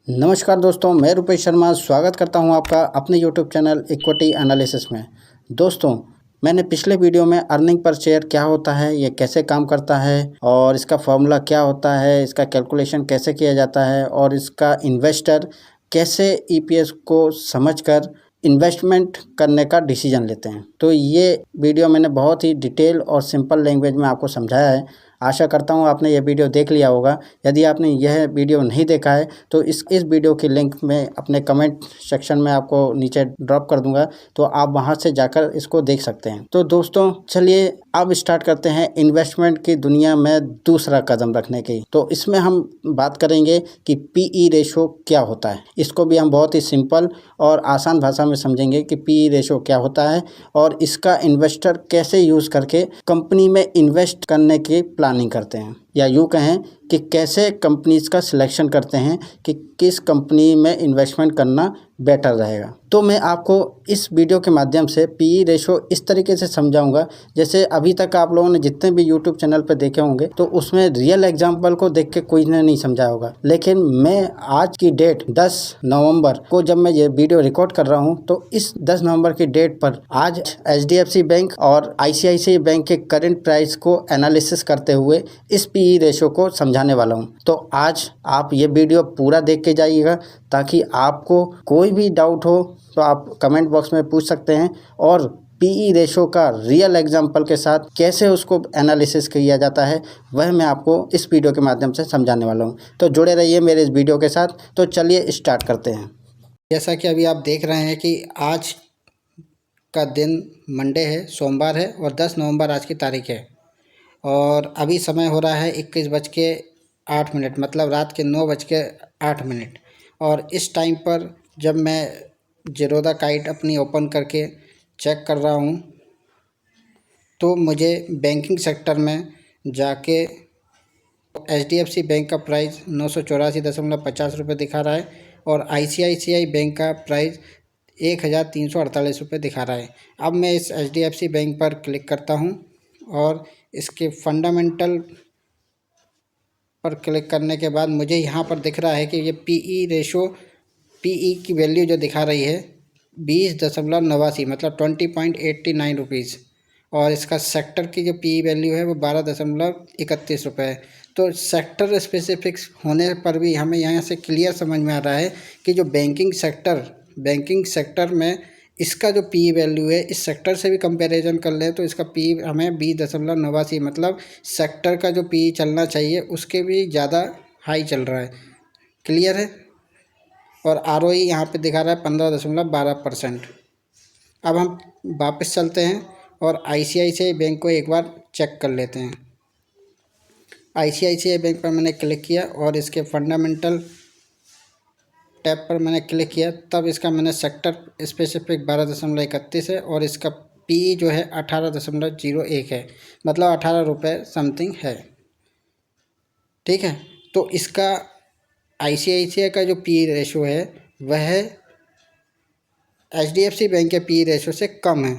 नमस्कार दोस्तों, मैं रुपेश शर्मा स्वागत करता हूं आपका अपने यूट्यूब चैनल इक्विटी एनालिसिस में। दोस्तों, मैंने पिछले वीडियो में अर्निंग पर शेयर क्या होता है, ये कैसे काम करता है और इसका फॉर्मूला क्या होता है, इसका कैलकुलेशन कैसे किया जाता है और इसका इन्वेस्टर कैसे ईपीएस को समझकर इन्वेस्टमेंट करने का डिसीजन लेते हैं। तो ये वीडियो मैंने बहुत ही डिटेल और सिंपल लैंग्वेज में आपको समझाया है। आशा करता हूँ आपने ये वीडियो देख लिया होगा। यदि आपने यह वीडियो नहीं देखा है तो इस वीडियो की लिंक मैं अपने कमेंट सेक्शन में आपको नीचे ड्रॉप कर दूंगा, तो आप वहां से जाकर इसको देख सकते हैं। तो दोस्तों चलिए अब स्टार्ट करते हैं इन्वेस्टमेंट की दुनिया में दूसरा कदम रखने की। तो इसमें हम बात करेंगे कि पीई रेशो क्या होता है। इसको भी हम बहुत ही सिंपल और आसान भाषा में समझेंगे कि पीई रेशो क्या होता है और इसका इन्वेस्टर कैसे यूज़ करके कंपनी में इन्वेस्ट करने की प्लानिंग करते हैं, या यूँ कहें कि कैसे कंपनीज का सिलेक्शन करते हैं कि किस कंपनी में इन्वेस्टमेंट करना बेटर रहेगा। तो मैं आपको इस वीडियो के माध्यम से पीई रेशो इस तरीके से समझाऊंगा जैसे अभी तक आप लोगों ने जितने भी यूट्यूब चैनल पर देखे होंगे तो उसमें रियल एग्जाम्पल को देख के कोई ने नहीं समझाया होगा। लेकिन मैं आज की डेट 10 नवंबर को जब मैं ये वीडियो रिकॉर्ड कर रहा हूँ तो इस 10 नवंबर की डेट पर आज एचडीएफसी बैंक और आईसीआईसीआई बैंक के करंट प्राइस को एनालिसिस करते हुए इस पीई रेशो को समझाने वाला हूँ। तो आज आप ये वीडियो पूरा देख के जाइएगा ताकि आपको कोई भी डाउट हो तो आप कमेंट बॉक्स में पूछ सकते हैं, और पीई रेशो का रियल एग्जाम्पल के साथ कैसे उसको एनालिसिस किया जाता है वह मैं आपको इस वीडियो के माध्यम से समझाने वाला हूँ। तो जुड़े रहिए मेरे इस वीडियो के साथ। तो चलिए स्टार्ट करते हैं। जैसा कि अभी आप देख रहे हैं कि आज का दिन मंडे है, सोमवार है और 10 नवंबर आज की तारीख है और अभी समय हो रहा है 21:08, मतलब रात के 9:08। और इस टाइम पर जब मैं ज़ीरोधा काइट अपनी ओपन करके चेक कर रहा हूँ तो मुझे बैंकिंग सेक्टर में जाके एचडीएफसी बैंक का प्राइस 984.50 रुपये दिखा रहा है और आईसीआईसीआई बैंक का प्राइस 1348 रुपये दिखा रहा है। अब मैं इस एचडीएफसी बैंक पर क्लिक करता हूँ और इसके फंडामेंटल पर क्लिक करने के बाद मुझे यहाँ पर दिख रहा है कि ये पीई रेशो, पीई की वैल्यू जो दिखा रही है 20.89, मतलब 20.89 रुपीज़, और इसका सेक्टर की जो पीई वैल्यू है वो 12.31 रुपये है। तो सेक्टर स्पेसिफिक्स होने पर भी हमें यहाँ से क्लियर समझ में आ रहा है कि जो बैंकिंग सेक्टर में इसका जो पी वैल्यू है इस सेक्टर से भी कंपैरिजन कर ले तो इसका पी हमें 20.89, मतलब सेक्टर का जो पी चलना चाहिए उसके भी ज़्यादा हाई चल रहा है। क्लियर है। और आरओई यहाँ पे दिखा रहा है 15.12%। अब हम वापस चलते हैं और आईसीआईसीआई बैंक को एक बार चेक कर लेते हैं। आईसीआईसीआई बैंक पर मैंने क्लिक किया और इसके फंडामेंटल टैब पर मैंने क्लिक किया, तब इसका मैंने सेक्टर स्पेसिफिक 12.31 है और इसका पी जो है 18.01 है, मतलब 18 रुपये समथिंग है। ठीक है। तो इसका आईसीआईसीआई का जो पी रेशो है वह एचडीएफसी बैंक के पी रेशो से कम है।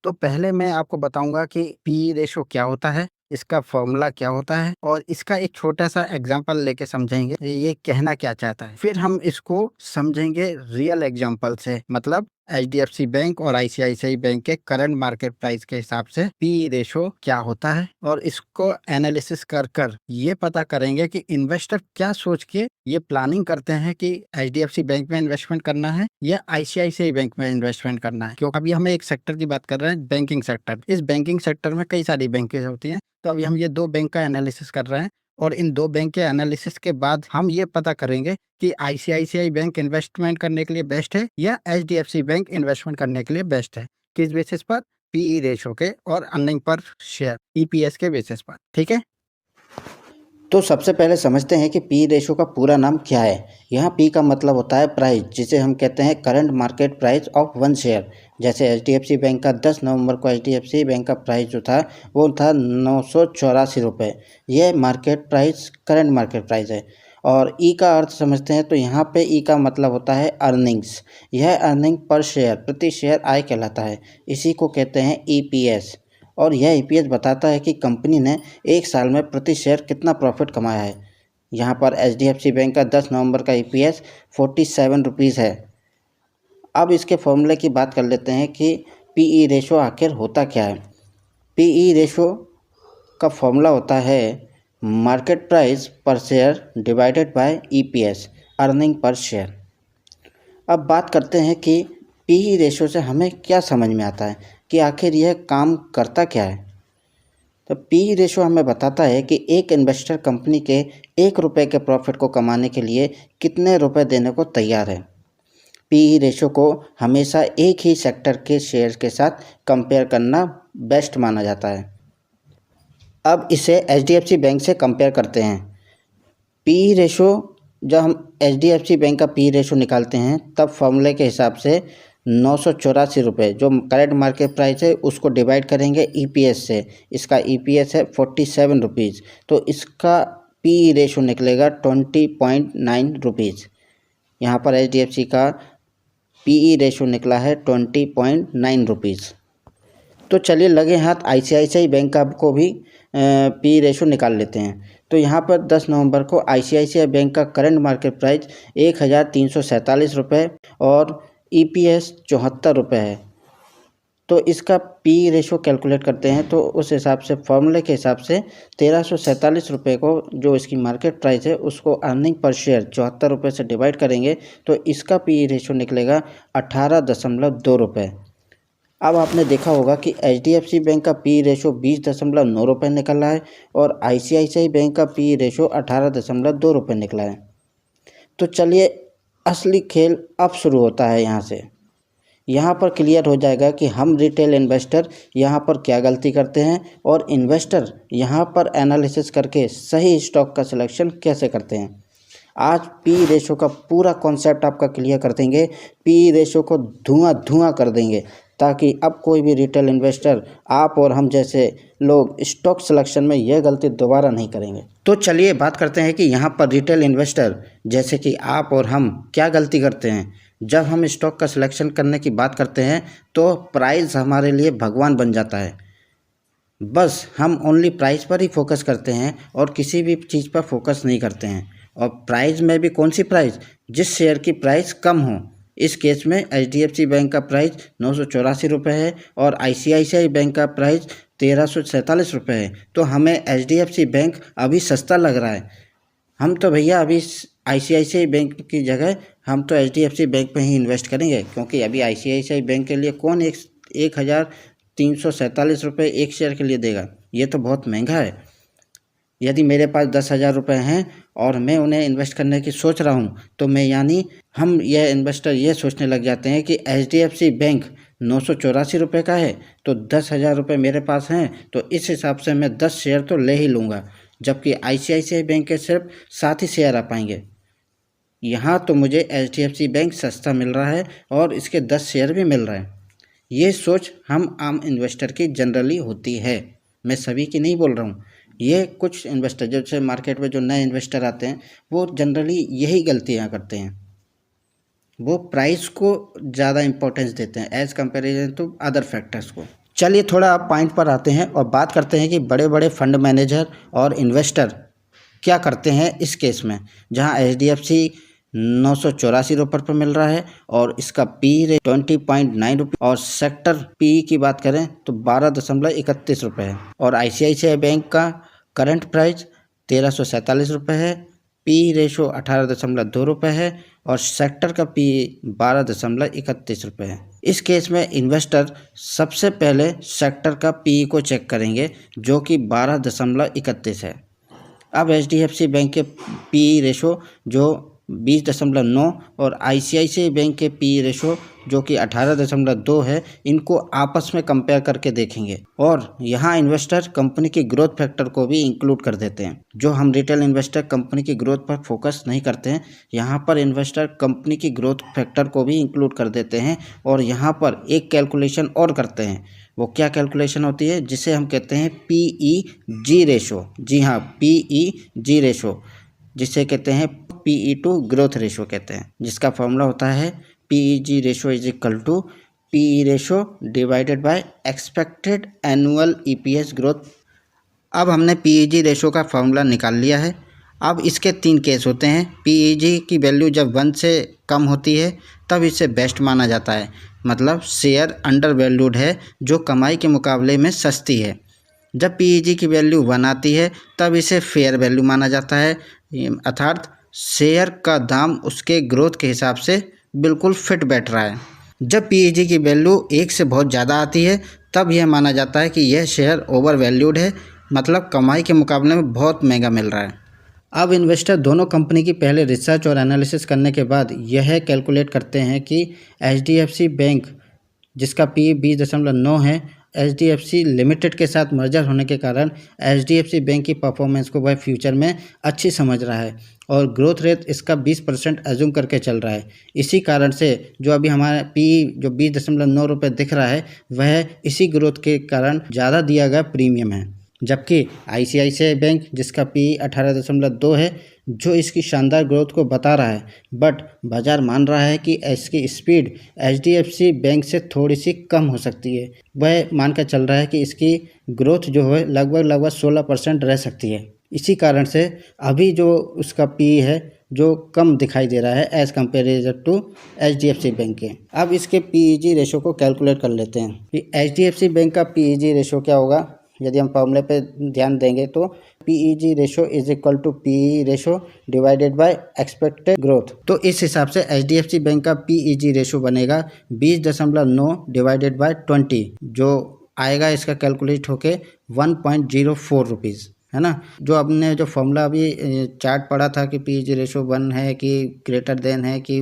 तो पहले मैं आपको बताऊंगा कि पी रेशो क्या होता है, इसका फॉर्मूला क्या होता है और इसका एक छोटा सा एग्जांपल लेके समझेंगे ये कहना क्या चाहता है। फिर हम इसको समझेंगे रियल एग्जांपल से, मतलब एचडीएफसी बैंक और आईसीआईसीआई बैंक के करंट मार्केट प्राइस के हिसाब से पी रेशो क्या होता है, और इसको एनालिसिस कर ये पता करेंगे कि इन्वेस्टर क्या सोच के ये प्लानिंग करते हैं कि एचडीएफसी बैंक में इन्वेस्टमेंट करना है या आईसीआईसीआई बैंक में इन्वेस्टमेंट करना है। क्योंकि अभी हम एक सेक्टर की बात कर रहे हैं, बैंकिंग सेक्टर। इस बैंकिंग सेक्टर में कई सारी बैंकें होती हैं, तो अभी हम ये दो बैंक का एनालिसिस कर रहे हैं और इन दो बैंक के एनालिसिस के बाद हम ये पता करेंगे कि आईसीआईसीआई बैंक इन्वेस्टमेंट करने के लिए बेस्ट है या एचडीएफसी बैंक इन्वेस्टमेंट करने के लिए बेस्ट है। किस बेसिस पर? पीई रेशो के और अर्निंग पर शेयर, ईपीएस के बेसिस पर। ठीक है। तो सबसे पहले समझते हैं कि पी रेशो का पूरा नाम क्या है। यहाँ पी का मतलब होता है प्राइस, जिसे हम कहते हैं current market price of one share. जैसे एचडीएफसी बैंक का 10 नवंबर को एचडीएफसी बैंक का प्राइस जो था वो था 984 रुपये। यह market price current market price है। और ई का अर्थ समझते हैं तो यहाँ पे ई का मतलब होता है अर्निंग्स। यह अर्निंग पर शेयर, प्रति शेयर आय कहलाता है। इसी को कहते हैं ईपीएस। और यह ईपीएस बताता है कि कंपनी ने एक साल में प्रति शेयर कितना प्रॉफिट कमाया है। यहाँ पर HDFC बैंक का 10 नवंबर का EPS 47 रुपीज़ है। अब इसके फॉर्मूले की बात कर लेते हैं कि PE रेशो आखिर होता क्या है। PE रेशो का फॉर्मूला होता है मार्केट प्राइस पर share divided by EPS, earning per share. अब बात करते हैं कि PE रेशो से हमें क्या समझ में आता है कि आखिर यह काम करता क्या है। तो PE रेशो हमें बताता है कि एक इन्वेस्टर कंपनी के 1 रुपये के प्रॉफिट को कमाने के लिए कितने रुपए देने को तैयार है। PE रेशो को हमेशा एक ही सेक्टर के शेयर के साथ कंपेयर करना बेस्ट माना जाता है। अब इसे HDFC बैंक से कंपेयर करते हैं। PE रेशो जब हम HDFC बैंक का PE रेशो निकालते हैं तब फॉर्मूले के हिसाब से 984 रुपये जो करेंट मार्केट प्राइस है उसको डिवाइड करेंगे EPS से। इसका EPS है 47 रुपीज़, तो इसका PE रेशो निकलेगा 20.9 रुपीज़। यहाँ पर HDFC का PE रेशो निकला है 20.9 रुपीज़। तो चलिए लगे हाथ ICICI बैंक का को भी PE रेशो निकाल लेते हैं। तो यहाँ पर 10 नवंबर को ICICI बैंक का करंट मार्केट प्राइस 1347 रुपये और EPS 74 रुपये है। तो इसका PE रेशो कैलकुलेट करते हैं तो उस हिसाब से फॉर्मूले के हिसाब से 1347 रुपये को जो इसकी मार्केट प्राइस है उसको अर्निंग पर शेयर 74 रुपये से डिवाइड करेंगे तो इसका PE रेशो निकलेगा 18.2 रुपये। अब आपने देखा होगा कि HDFC बैंक का PE रेशो 20.9 रुपये निकला है और ICICI बैंक का PE रेशो 18.2 रुपये निकला है। तो चलिए असली खेल अब शुरू होता है। यहाँ पर क्लियर हो जाएगा कि हम रिटेल इन्वेस्टर यहाँ पर क्या गलती करते हैं और इन्वेस्टर यहाँ पर एनालिसिस करके सही स्टॉक का सिलेक्शन कैसे करते हैं। आज PE रेशो का पूरा कॉन्सेप्ट आपका क्लियर कर देंगे। PE रेशो को धुआं कर देंगे ताकि अब कोई भी रिटेल इन्वेस्टर आप और हम जैसे लोग स्टॉक सिलेक्शन में यह गलती दोबारा नहीं करेंगे। तो चलिए बात करते हैं कि यहाँ पर रिटेल इन्वेस्टर जैसे कि आप और हम क्या गलती करते हैं। जब हम स्टॉक का सिलेक्शन करने की बात करते हैं तो प्राइस हमारे लिए भगवान बन जाता है। बस हम ओनली प्राइस पर ही फोकस करते हैं और किसी भी चीज़ पर फोकस नहीं करते हैं। और प्राइस में भी कौन सी प्राइस, जिस शेयर की प्राइस कम हो। इस केस में HDFC बैंक का प्राइस 984 रुपये है और ICICI बैंक का प्राइस 1347 रुपये है। तो हमें HDFC बैंक अभी सस्ता लग रहा है। हम तो भैया अभी ICICI बैंक की जगह हम तो HDFC बैंक में ही इन्वेस्ट करेंगे, क्योंकि अभी ICICI बैंक के लिए कौन 1347 रुपये एक शेयर के लिए देगा। ये तो बहुत महंगा है। यदि मेरे पास 10,000 रुपये हैं और मैं उन्हें इन्वेस्ट करने की सोच रहा हूं तो मैं हम यह इन्वेस्टर ये सोचने लग जाते हैं कि HDFC बैंक 984 रुपये का है तो 10,000 रुपये मेरे पास हैं तो इस हिसाब से मैं 10 शेयर तो ले ही लूँगा, जबकि ICICI बैंक के सिर्फ 7 ही शेयर आ पाएंगे। यहाँ तो मुझे HDFC बैंक सस्ता मिल रहा है और इसके 10 शेयर भी मिल रहे हैं। ये सोच हम आम इन्वेस्टर की जनरली होती है, मैं सभी की नहीं बोल रहा हूँ। ये कुछ इन्वेस्टर जैसे मार्केट में जो नए इन्वेस्टर आते हैं वो जनरली यही गलतियाँ करते हैं। वो प्राइस को ज़्यादा इम्पोर्टेंस देते हैं as comparison to other factors को। चलिए थोड़ा आप पॉइंट पर आते हैं और बात करते हैं कि बड़े बड़े फंड मैनेजर और इन्वेस्टर क्या करते हैं इस केस में, जहां HDFC 984 रुपये पर मिल रहा है और इसका PE रेट 20.9 रुपये और सेक्टर PE की बात करें तो 12.31 रुपये है और ICICI बैंक का करंट प्राइस 1347 रुपये है, PE रेशो 18.2 रुपये है और सेक्टर का PE 12.31 रुपये है। इस केस में इन्वेस्टर सबसे पहले सेक्टर का PE को चेक करेंगे जो कि 12.31 है। अब HDFC बैंक के PE रेशो जो 20.9 और ICICI बैंक के PE रेशो जो कि 18.2 है, इनको आपस में कंपेयर करके देखेंगे और यहाँ इन्वेस्टर कंपनी की ग्रोथ फैक्टर को भी इंक्लूड कर देते हैं। जो हम रिटेल इन्वेस्टर कंपनी की ग्रोथ पर फोकस नहीं करते हैं, यहाँ पर इन्वेस्टर कंपनी की ग्रोथ फैक्टर को भी इंक्लूड कर देते हैं और यहाँ पर एक कैलकुलेशन और करते हैं। वो क्या कैलकुलेशन होती है, जिसे हम कहते हैं PEG रेशो। जी हाँ, PEG रेशो, जिसे कहते हैं PE टू ग्रोथ रेशो कहते हैं, जिसका फॉर्मूला होता है PEG ratio is equal to PE ratio divided by expected annual EPS growth. अब हमने PEG रेशो का फॉर्मूला निकाल लिया है। अब इसके 3 केस होते हैं। पीईजी की वैल्यू जब 1 से कम होती है तब इसे बेस्ट माना जाता है, मतलब शेयर अंडर वैल्यूड है जो कमाई के मुकाबले में सस्ती है। जब पीईजी की वैल्यू 1 आती है तब इसे फेयर वैल्यू माना जाता है, अर्थात शेयर का दाम उसके ग्रोथ के हिसाब से बिल्कुल फिट बैठ रहा है। जब पीईजी की वैल्यू 1 से बहुत ज़्यादा आती है तब यह माना जाता है कि यह शेयर ओवर वैल्यूड है, मतलब कमाई के मुकाबले में बहुत महंगा मिल रहा है। अब इन्वेस्टर दोनों कंपनी की पहले रिसर्च और एनालिसिस करने के बाद यह कैलकुलेट करते हैं कि एचडीएफसी बैंक, जिसका पी 20.9 है, एचडीएफसी लिमिटेड के साथ मर्जर होने के कारण एचडीएफसी बैंक की परफॉर्मेंस को वह फ्यूचर में अच्छी समझ रहा है और ग्रोथ रेट इसका 20% एज्यूम करके चल रहा है। इसी कारण से जो अभी हमारा पी जो 20.9 रुपये दिख रहा है वह इसी ग्रोथ के कारण ज़्यादा दिया गया प्रीमियम है। जबकि आईसीआईसीआई बैंक, जिसका पी 18.2 है, जो इसकी शानदार ग्रोथ को बता रहा है, बट बाजार मान रहा है कि इसकी स्पीड एचडीएफसी बैंक से थोड़ी सी कम हो सकती है। वह मान कर चल रहा है कि इसकी ग्रोथ जो है लगभग 16% रह सकती है। इसी कारण से अभी जो उसका पी है जो कम दिखाई दे रहा है as comparison to HDFC bank के। अब इसके पीईजी रेशो को कैलकुलेट कर लेते हैं कि एचडीएफसी बैंक का पीईजी रेशो क्या होगा। यदि हम फॉर्मूले पे ध्यान देंगे तो PEG ratio is equal to PE ratio divided by expected growth. तो इस हिसाब से एचडीएफसी बैंक का पीईजी रेशो बनेगा 20.9 डिवाइडेड बाय 20, जो आएगा इसका कैलकुलेट होके 1.04 रुपीज़, है ना। जो आपने जो फॉर्मूला अभी चार्ट पढ़ा था कि पीईजी रेशो 1 है कि ग्रेटर देन है कि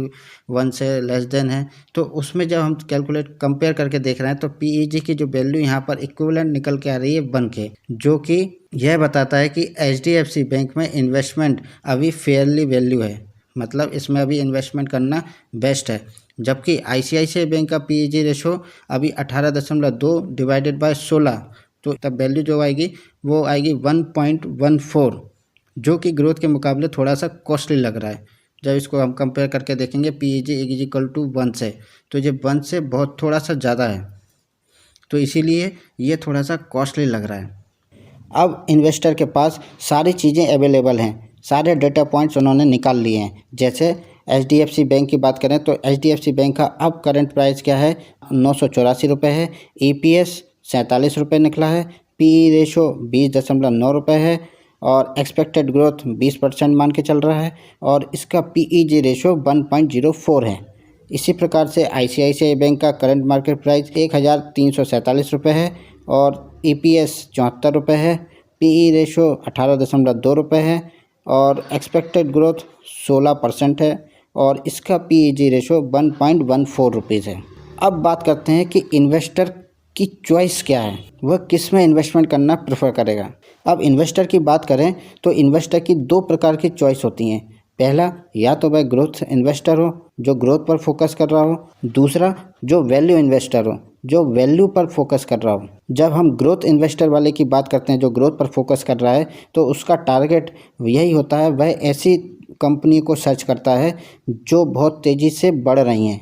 1 से लेस देन है, तो उसमें जब हम कैलकुलेट कंपेयर करके देख रहे हैं तो पीईजी की जो वैल्यू यहाँ पर इक्विवेलेंट निकल के आ रही है 1 के, जो कि यह बताता है कि एचडीएफसी बैंक में इन्वेस्टमेंट अभी फेयरली वैल्यू है, मतलब इसमें अभी इन्वेस्टमेंट करना बेस्ट है। जबकि आईसीआईसीआई बैंक का पीईजी रेशो अभी 18.2 डिवाइडेड बाय 16, तो तब वैल्यू जो आएगी वो आएगी 1.14, जो कि ग्रोथ के मुकाबले थोड़ा सा कॉस्टली लग रहा है। जब इसको हम कंपेयर करके देखेंगे पीईजी इज इक्वल टू 1 से, तो ये 1 से बहुत थोड़ा सा ज़्यादा है, तो इसीलिए ये थोड़ा सा कॉस्टली लग रहा है। अब इन्वेस्टर के पास सारी चीज़ें अवेलेबल हैं, सारे डेटा पॉइंट्स उन्होंने निकाल लिए हैं। जैसे एचडीएफसी बैंक की बात करें तो एचडीएफसी बैंक का अब करंट प्राइस क्या है, 984 रुपये है। ईपीएस 47 रुपये निकला है। पीई रेशो 20.9 रुपये है और एक्सपेक्टेड ग्रोथ 20% मान के चल रहा है और इसका पीईजी रेशो 1.04 है। इसी प्रकार से आईसीआईसीआई बैंक का करंट मार्केट प्राइस 1347 रुपये है और ईपीएस 74 रुपये है। पीई रेशो 18.2 रुपये है और एक्सपेक्टेड ग्रोथ 16% है और इसका पीईजी रेशो 1.14 रुपीज़ है। अब बात करते हैं कि इन्वेस्टर की चॉइस क्या है, वह किस में इन्वेस्टमेंट करना प्रेफर करेगा। अब इन्वेस्टर की बात करें तो इन्वेस्टर की 2 प्रकार की चॉइस होती हैं। पहला, या तो वह ग्रोथ इन्वेस्टर हो जो ग्रोथ पर फोकस कर रहा हो। दूसरा, जो वैल्यू इन्वेस्टर हो जो वैल्यू पर फोकस कर रहा हो। जब हम ग्रोथ इन्वेस्टर वाले की बात करते हैं जो ग्रोथ पर फोकस कर रहा है, तो उसका टारगेट यही होता है, वह ऐसी कंपनी को सर्च करता है जो बहुत तेज़ी से बढ़ रही हैं,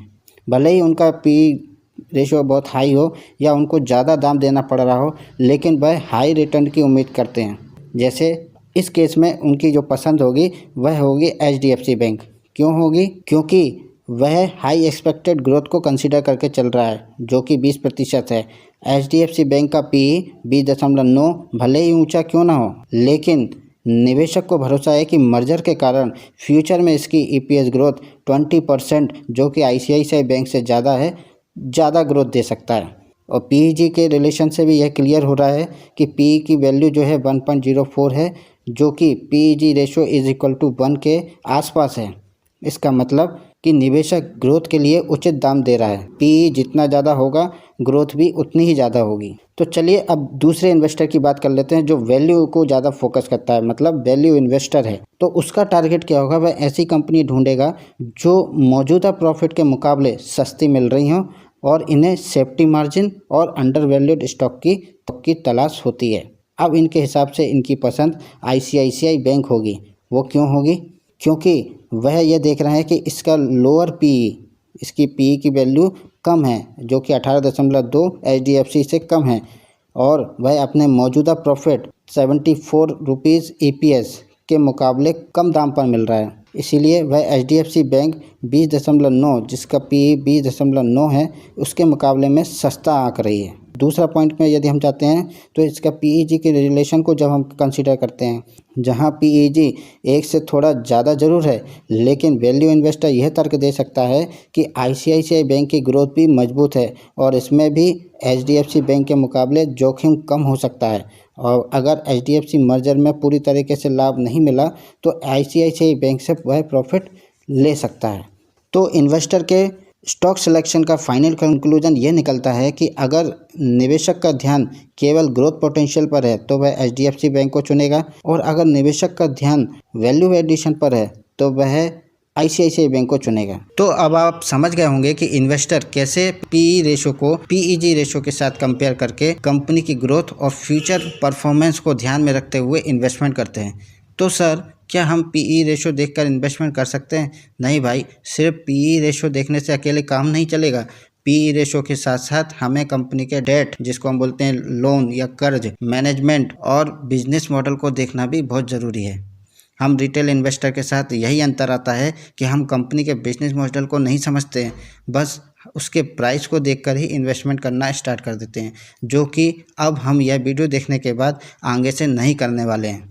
भले ही उनका पी रेशो बहुत हाई हो या उनको ज़्यादा दाम देना पड़ रहा हो, लेकिन वह हाई रिटर्न की उम्मीद करते हैं। जैसे इस केस में उनकी जो पसंद होगी वह होगी एचडीएफसी बैंक। क्यों होगी? क्योंकि वह हाई एक्सपेक्टेड ग्रोथ को कंसीडर करके चल रहा है जो कि 20% है। एचडीएफसी बैंक का पी 20.9 भले ही ऊंचा क्यों ना हो, लेकिन निवेशक को भरोसा है कि मर्जर के कारण फ्यूचर में इसकी ईपीएस ग्रोथ 20%, जो कि आईसीआईसीआई बैंक से ज़्यादा है, ज़्यादा ग्रोथ दे सकता है। और पीईजी के रिलेशन से भी यह क्लियर हो रहा है कि पीई की वैल्यू जो है 1.04 है, जो कि PEG ratio is equal to 1 के आसपास है। इसका मतलब कि निवेशक ग्रोथ के लिए उचित दाम दे रहा है। पीई जितना ज़्यादा होगा ग्रोथ भी उतनी ही ज़्यादा होगी। तो चलिए अब दूसरे इन्वेस्टर की बात कर लेते हैं जो वैल्यू को ज़्यादा फोकस करता है, मतलब वैल्यू इन्वेस्टर है। तो उसका टारगेट क्या होगा? वह ऐसी कंपनी ढूंढेगा जो मौजूदा प्रॉफिट के मुकाबले सस्ती मिल रही हो और इन्हें सेफ्टी मार्जिन और अंडर वैल्यूड स्टॉक की तलाश होती है। अब इनके हिसाब से इनकी पसंद आईसीआईसीआई बैंक होगी। वो क्यों होगी? क्योंकि वह यह देख रहे हैं कि इसका लोअर पीई, इसकी पीई की वैल्यू कम है जो कि 18.2 एचडीएफसी से कम है और वह अपने मौजूदा प्रॉफिट 74 रुपीज़ ईपीएस के मुकाबले कम दाम पर मिल रहा है, इसीलिए वह HDFC बैंक 20.9 जिसका PE 20.9 है उसके मुकाबले में सस्ता आंक रही है। दूसरा पॉइंट में यदि हम जाते हैं तो इसका PEG के रिलेशन को जब हम कंसीडर करते हैं, जहां PEG 1 से थोड़ा ज़्यादा ज़रूर है, लेकिन वैल्यू इन्वेस्टर यह तर्क दे सकता है कि ICICI बैंक की ग्रोथ भी मजबूत है और इसमें भी HDFC बैंक के मुकाबले जोखिम कम हो सकता है। और अगर HDFC मर्जर में पूरी तरीके से लाभ नहीं मिला तो ICICI बैंक से वह प्रॉफिट ले सकता है। तो इन्वेस्टर के स्टॉक सिलेक्शन का फाइनल कंक्लूजन ये निकलता है कि अगर निवेशक का ध्यान केवल ग्रोथ पोटेंशियल पर है तो वह HDFC बैंक को चुनेगा, और अगर निवेशक का ध्यान वैल्यू एडिशन पर है तो वह ICICI बैंक को चुनेगा। तो अब आप समझ गए होंगे कि इन्वेस्टर कैसे PE रेशो को PEG रेशो के साथ कंपेयर करके कंपनी की ग्रोथ और फ्यूचर परफॉर्मेंस को ध्यान में रखते हुए इन्वेस्टमेंट करते हैं। तो सर, क्या हम PE रेशो देखकर इन्वेस्टमेंट कर सकते हैं? नहीं भाई, सिर्फ PE रेशो देखने से अकेले काम नहीं चलेगा। PE रेशो के साथ साथ हमें कंपनी के डेट, जिसको हम बोलते हैं लोन या कर्ज, मैनेजमेंट और बिजनेस मॉडल को देखना भी बहुत ज़रूरी है। हम रिटेल इन्वेस्टर के साथ यही अंतर आता है कि हम कंपनी के बिजनेस मॉडल को नहीं समझते हैं, बस उसके प्राइस को देखकर ही इन्वेस्टमेंट करना स्टार्ट कर देते हैं, जो कि अब हम यह वीडियो देखने के बाद आगे से नहीं करने वाले हैं।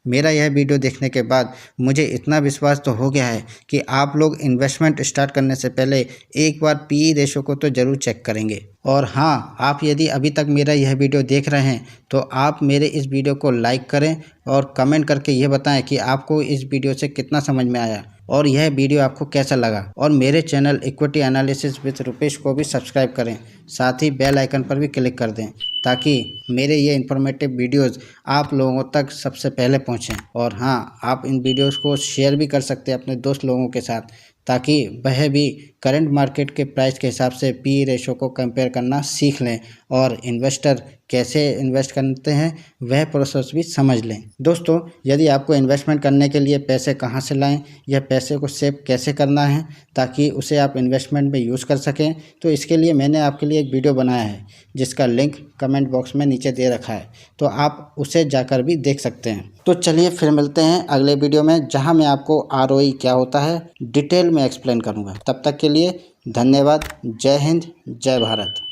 मेरा यह वीडियो देखने के बाद मुझे इतना विश्वास तो हो गया है कि आप लोग इन्वेस्टमेंट स्टार्ट करने से पहले एक बार PE रेशो को तो ज़रूर चेक करेंगे। और हाँ, आप यदि अभी तक मेरा यह वीडियो देख रहे हैं तो आप मेरे इस वीडियो को लाइक करें और कमेंट करके ये बताएं कि आपको इस वीडियो से कितना समझ में आया और यह वीडियो आपको कैसा लगा। और मेरे channel equity analysis with Rupesh को भी सब्सक्राइब करें, साथ ही बेल आइकन पर भी क्लिक कर दें ताकि मेरे ये इन्फॉर्मेटिव वीडियोस आप लोगों तक सबसे पहले पहुंचें। और हाँ, आप इन वीडियोस को शेयर भी कर सकते हैं अपने दोस्त लोगों के साथ, ताकि वह भी करंट मार्केट के प्राइस के हिसाब से PE रेशो को कंपेयर करना सीख लें और इन्वेस्टर कैसे इन्वेस्ट करते हैं वह प्रोसेस भी समझ लें। दोस्तों, यदि आपको इन्वेस्टमेंट करने के लिए पैसे कहां से लाएं या पैसे को सेव कैसे करना है ताकि उसे आप इन्वेस्टमेंट में यूज़ कर सकें, तो इसके लिए मैंने आपके लिए एक वीडियो बनाया है जिसका लिंक कमेंट बॉक्स में नीचे दे रखा है, तो आप उसे जाकर भी देख सकते हैं। तो चलिए फिर मिलते हैं अगले वीडियो में, जहां मैं आपको ROE क्या होता है डिटेल में एक्सप्लेन करूंगा। तब तक के लिए धन्यवाद। जय हिंद, जय भारत।